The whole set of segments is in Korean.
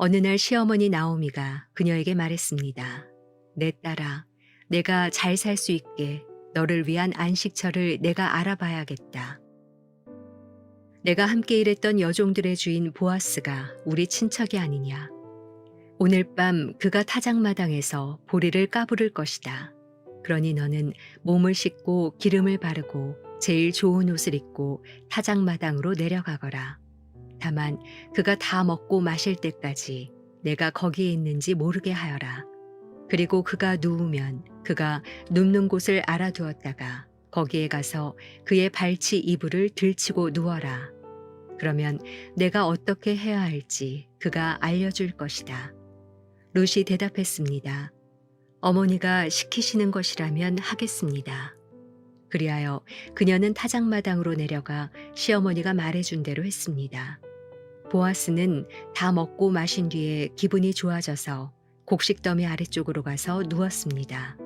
어느 날 시어머니 나오미가 그녀에게 말했습니다. 내 딸아, 내가 잘 살 수 있게 너를 위한 안식처를 내가 알아봐야겠다. 내가 함께 일했던 여종들의 주인 보아스가 우리 친척이 아니냐. 오늘 밤 그가 타작마당에서 보리를 까부를 것이다. 그러니 너는 몸을 씻고 기름을 바르고 제일 좋은 옷을 입고 타작마당으로 내려가거라. 다만 그가 다 먹고 마실 때까지 내가 거기에 있는지 모르게 하여라. 그리고 그가 누우면 그가 눕는 곳을 알아두었다가 거기에 가서 그의 발치 이불을 들치고 누워라. 그러면 내가 어떻게 해야 할지 그가 알려줄 것이다. 룻이 대답했습니다. 어머니가 시키시는 것이라면 하겠습니다. 그리하여 그녀는 타작마당으로 내려가 시어머니가 말해준 대로 했습니다. 보아스는 다 먹고 마신 뒤에 기분이 좋아져서 곡식더미 아래쪽으로 가서 누웠습니다.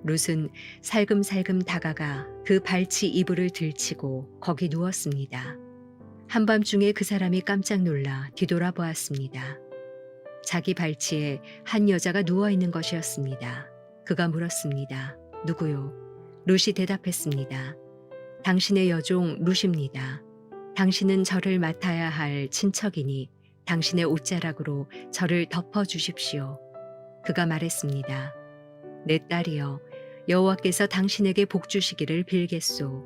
룻은 살금살금 다가가 그 발치 이불을 들치고 거기 누웠습니다. 한밤중에 그 사람이 깜짝 놀라 뒤돌아보았습니다. 자기 발치에 한 여자가 누워있는 것이었습니다. 그가 물었습니다. 누구요? 룻이 대답했습니다. 당신의 여종 룻입니다. 당신은 저를 맡아야 할 친척이니 당신의 옷자락으로 저를 덮어주십시오. 그가 말했습니다. 내 딸이여, 여호와께서 당신에게 복 주시기를 빌겠소.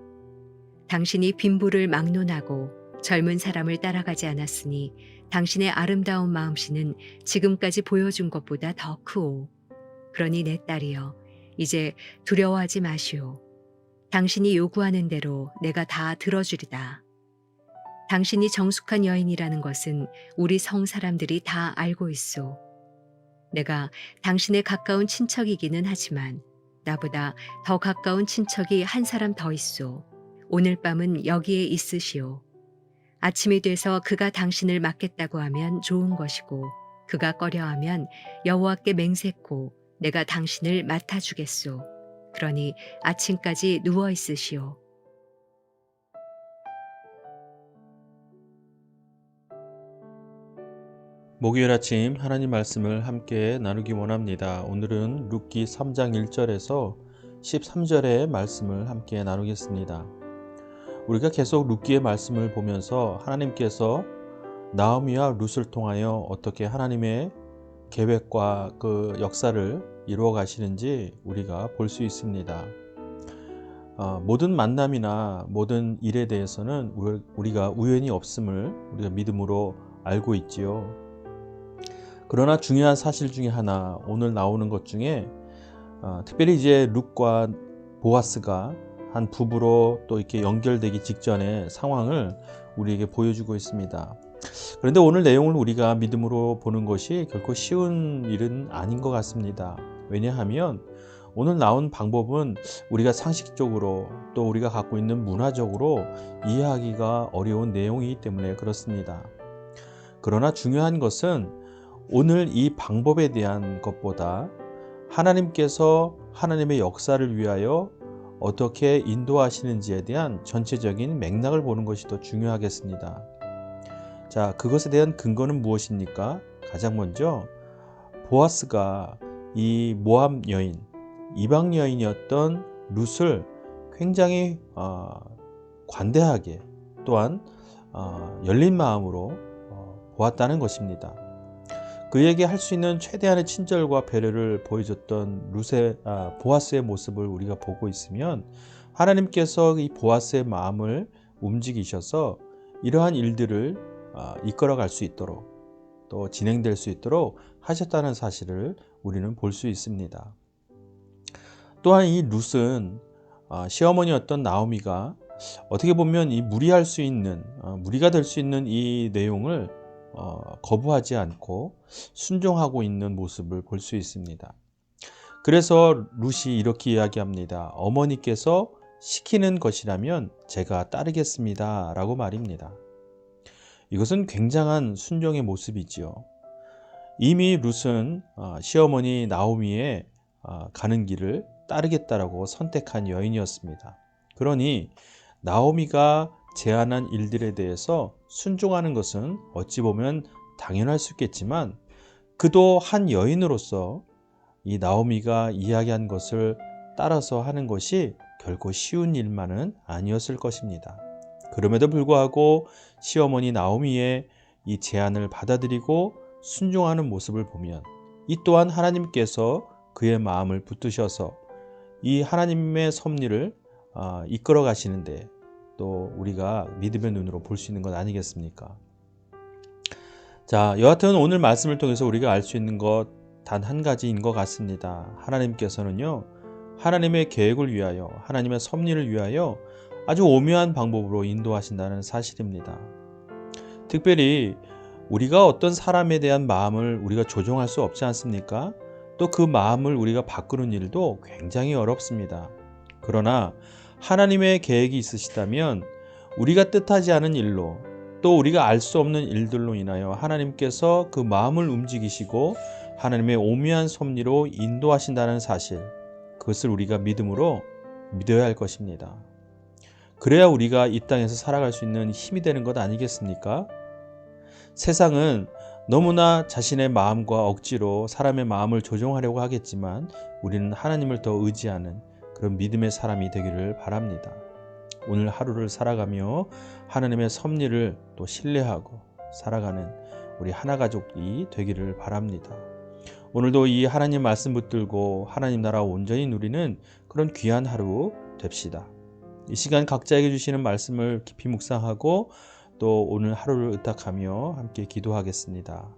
당신이 빈부를 막론하고 젊은 사람을 따라가지 않았으니 당신의 아름다운 마음씨는 지금까지 보여준 것보다 더 크오. 그러니 내 딸이여, 이제 두려워하지 마시오. 당신이 요구하는 대로 내가 다 들어주리다. 당신이 정숙한 여인이라는 것은 우리 성 사람들이 다 알고 있소. 내가 당신의 가까운 친척이기는 하지만 나보다 더 가까운 친척이 한 사람 더 있소. 오늘 밤은 여기에 있으시오. 아침이 돼서 그가 당신을 맡겠다고 하면 좋은 것이고 그가 꺼려하면 여호와께 맹세코 내가 당신을 맡아주겠소. 그러니 아침까지 누워 있으시오. 목요일 아침 하나님 말씀을 함께 나누기 원합니다. 오늘은 룻기 3장 1절에서 13절의 말씀을 함께 나누겠습니다. 우리가 계속 룻기의 말씀을 보면서 하나님께서 나오미와 룻을 통하여 어떻게 하나님의 계획과 그 역사를 이루어 가시는지 우리가 볼 수 있습니다. 모든 만남이나 모든 일에 대해서는 우리가 우연이 없음을 우리가 믿음으로 알고 있지요. 그러나 중요한 사실 중에 하나, 오늘 나오는 것 중에 특별히 이제 룻과 보아스가 한 부부로 또 이렇게 연결되기 직전의 상황을 우리에게 보여주고 있습니다. 그런데 오늘 내용을 우리가 믿음으로 보는 것이 결코 쉬운 일은 아닌 것 같습니다. 왜냐하면 오늘 나온 방법은 우리가 상식적으로 또 우리가 갖고 있는 문화적으로 이해하기가 어려운 내용이기 때문에 그렇습니다. 그러나 중요한 것은 오늘 이 방법에 대한 것보다 하나님께서 하나님의 역사를 위하여 어떻게 인도하시는지에 대한 전체적인 맥락을 보는 것이 더 중요하겠습니다. 자, 그것에 대한 근거는 무엇입니까? 가장 먼저 보아스가 이 모압 여인, 이방 여인이었던 룻을 굉장히 관대하게 또한 열린 마음으로 보았다는 것입니다. 그에게 할 수 있는 최대한의 친절과 배려를 보여줬던 보아스의 모습을 우리가 보고 있으면 하나님께서 이 보아스의 마음을 움직이셔서 이러한 일들을 이끌어갈 수 있도록 또 진행될 수 있도록 하셨다는 사실을 우리는 볼 수 있습니다. 또한 이 룻은 시어머니였던 나오미가 어떻게 보면 이 무리가 될 수 있는 이 내용을 거부하지 않고 순종하고 있는 모습을 볼 수 있습니다. 그래서 룻이 이렇게 이야기합니다. 어머니께서 시키는 것이라면 제가 따르겠습니다. 라고 말입니다. 이것은 굉장한 순종의 모습이지요. 이미 룻은 시어머니 나오미의 가는 길을 따르겠다라고 선택한 여인이었습니다. 그러니 나오미가 제안한 일들에 대해서 순종하는 것은 어찌 보면 당연할 수 있겠지만 그도 한 여인으로서 이 나오미가 이야기한 것을 따라서 하는 것이 결코 쉬운 일만은 아니었을 것입니다. 그럼에도 불구하고 시어머니 나오미의 이 제안을 받아들이고 순종하는 모습을 보면 이 또한 하나님께서 그의 마음을 붙드셔서 이 하나님의 섭리를 이끌어 가시는데 또 우리가 믿음의 눈으로 볼 수 있는 것 아니겠습니까? 자, 여하튼 오늘 말씀을 통해서 우리가 알 수 있는 것 단 한 가지인 것 같습니다. 하나님께서는요, 하나님의 계획을 위하여, 하나님의 섭리를 위하여 아주 오묘한 방법으로 인도하신다는 사실입니다. 특별히 우리가 어떤 사람에 대한 마음을 우리가 조종할 수 없지 않습니까? 또 그 마음을 우리가 바꾸는 일도 굉장히 어렵습니다. 그러나 하나님의 계획이 있으시다면 우리가 뜻하지 않은 일로 또 우리가 알 수 없는 일들로 인하여 하나님께서 그 마음을 움직이시고 하나님의 오묘한 섭리로 인도하신다는 사실, 그것을 우리가 믿음으로 믿어야 할 것입니다. 그래야 우리가 이 땅에서 살아갈 수 있는 힘이 되는 것 아니겠습니까? 세상은 너무나 자신의 마음과 억지로 사람의 마음을 조종하려고 하겠지만 우리는 하나님을 더 의지하는 그런 믿음의 사람이 되기를 바랍니다. 오늘 하루를 살아가며 하나님의 섭리를 또 신뢰하고 살아가는 우리 하나가족이 되기를 바랍니다. 오늘도 이 하나님 말씀 붙들고 하나님 나라 온전히 누리는 그런 귀한 하루 됩시다. 이 시간 각자에게 주시는 말씀을 깊이 묵상하고 또 오늘 하루를 의탁하며 함께 기도하겠습니다.